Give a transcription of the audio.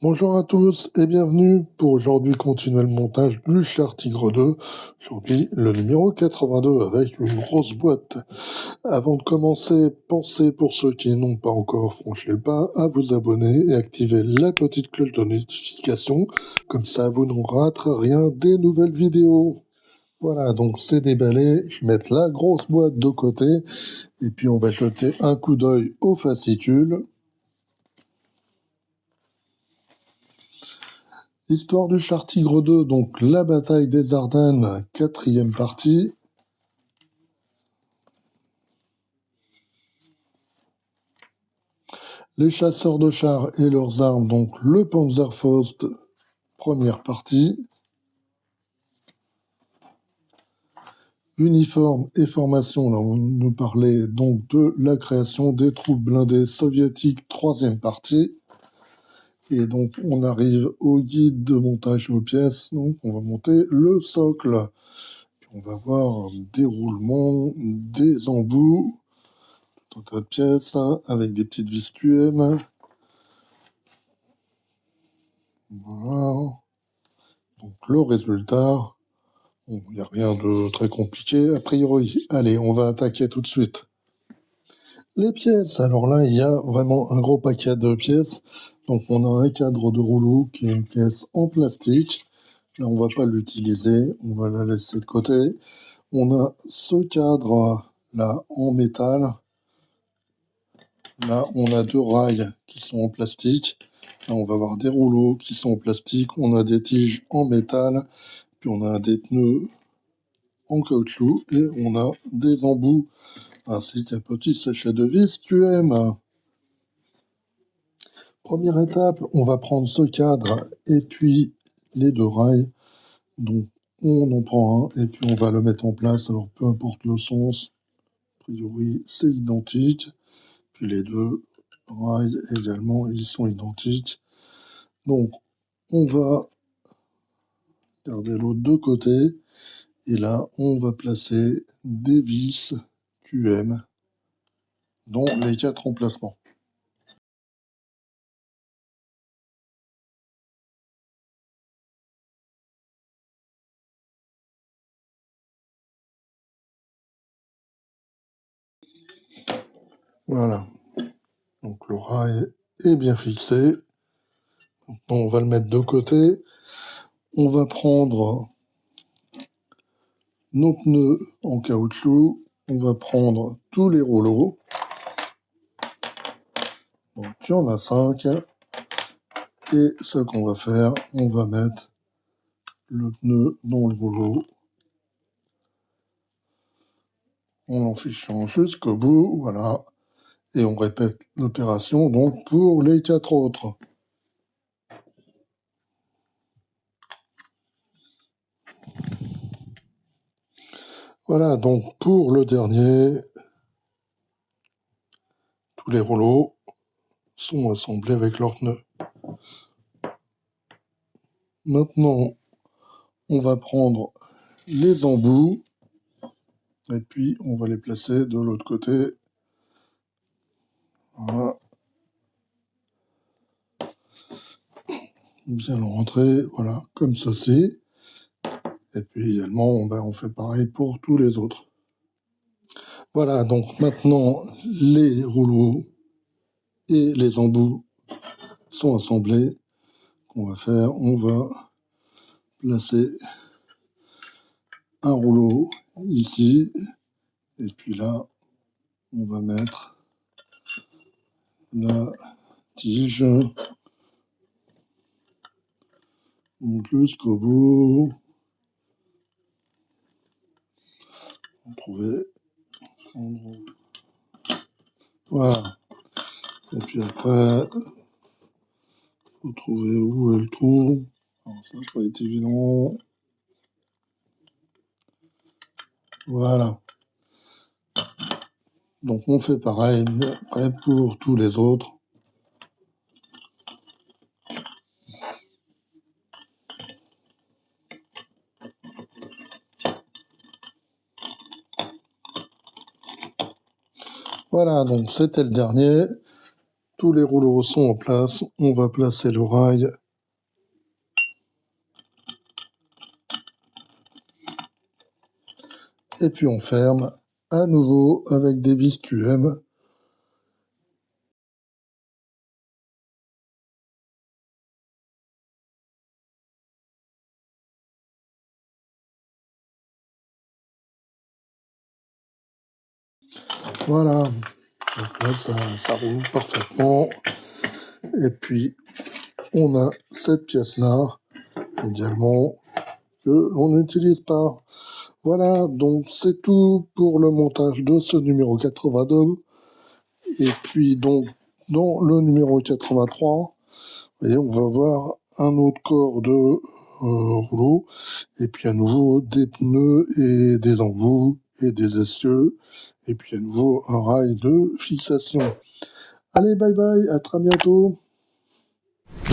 Bonjour à tous et bienvenue pour aujourd'hui continuer le montage du Char Tigre 2. Aujourd'hui le numéro 82 avec une grosse boîte. Avant de commencer, pensez pour ceux qui n'ont pas encore franchi le pas à vous abonner et activer la petite cloche de notification. Comme ça vous ne raterez rien des nouvelles vidéos. Voilà, donc c'est déballé. Je vais mettre la grosse boîte de côté et puis on va jeter un coup d'œil au fascicule. Histoire du Char Tigre 2, donc la bataille des Ardennes, 4e partie. Les chasseurs de chars et leurs armes, donc le Panzerfaust, première partie. Uniforme et formation, là on nous parlait donc de la création des troupes blindées soviétiques, 3e partie. Et donc on arrive au guide de montage aux pièces, donc on va monter le socle. Puis on va voir un déroulement des embouts, tout un tas de pièces avec des petites vis QM. Voilà. Donc le résultat, il n'y a rien de très compliqué a priori. Allez, on va attaquer tout de suite. Les pièces, alors là, il y a vraiment un gros paquet de pièces. Donc on a un cadre de rouleau qui est une pièce en plastique. Là, on va pas l'utiliser, on va la laisser de côté. On a ce cadre là en métal. Là, on a deux rails qui sont en plastique. Là, on va avoir des rouleaux qui sont en plastique. On a des tiges en métal. Puis on a des pneus en caoutchouc et on a des embouts ainsi qu'un petit sachet de vis QM. Première étape, on va prendre ce cadre et puis les deux rails. Donc on en prend un et puis on va le mettre en place. Alors peu importe le sens, a priori c'est identique. Puis les deux rails également, ils sont identiques. Donc on va garder l'autre de côté. Et là, on va placer des vis QM dans les 4 emplacements. Voilà. Donc le rail est bien fixé. On va le mettre de côté. On va prendre nos pneus en caoutchouc. On va prendre tous les rouleaux. Donc il y en a 5. Et ce qu'on va faire, on va mettre le pneu dans le rouleau en l'enfichant jusqu'au bout. Voilà. Et on répète l'opération donc pour les 4 autres. Voilà, donc pour le dernier, tous les rouleaux sont assemblés avec leurs pneus. Maintenant, on va prendre les embouts et puis on va les placer de l'autre côté. Voilà. Bien le rentrer, voilà, comme ceci. Et puis également, on fait pareil pour tous les autres. Voilà, donc maintenant, les rouleaux et les embouts sont assemblés. Qu'on va faire, on va placer un rouleau ici. Et puis là, on va mettre la tige donc jusqu'au bout. On trouver. Voilà. Et puis après, faut trouver où est le trou. Alors ça va pas être évident. Voilà. Donc on fait pareil après pour tous les autres. Voilà, donc c'était le dernier. Tous les rouleaux sont en place. On va placer le rail. Et puis on ferme à nouveau avec des vis QM. Voilà. Donc là, ça roule parfaitement. Et puis, on a cette pièce-là également que l'on n'utilise pas. Voilà, donc c'est tout pour le montage de ce numéro 82. Et puis donc, dans le numéro 83, vous voyez, on va voir un autre corps de rouleau. Et puis à nouveau des pneus et des embouts et des essieux. Et puis à nouveau un rail de fixation. Allez, bye bye, à très bientôt.